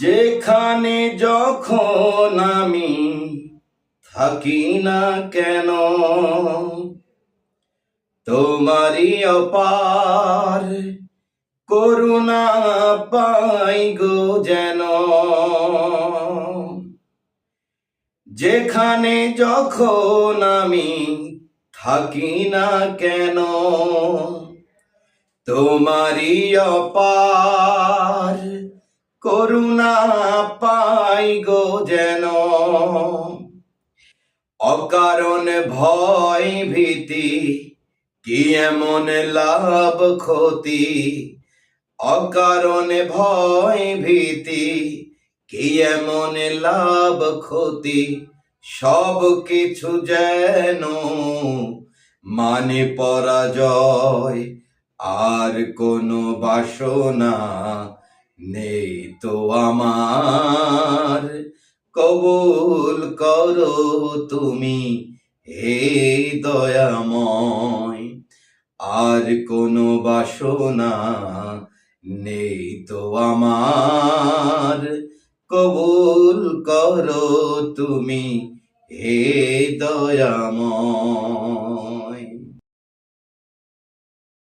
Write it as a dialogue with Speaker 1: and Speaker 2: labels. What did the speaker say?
Speaker 1: যেখানে যখন আমি থাকি না কেন, তোমারই অপার করুণা পাই গো যেন। যেখানে যখন আমি থাকি না কেন, তোমারই অপার করুণা পাই গো যেন। অকারণ ভয় ভীতি কি এমন লাভ ক্ষতি, অকারণ ভয় ভীতি কি এমন লাভ ক্ষতি, সব কিছু যেন মানে পরাজয়। আর কোনো বাসনা নেই তো আমার, কবুল করো তুমি হে দয়াময়। আর কোনো বাসনা নেই তো আমার, কবুল করো তুমি হে দয়াময়।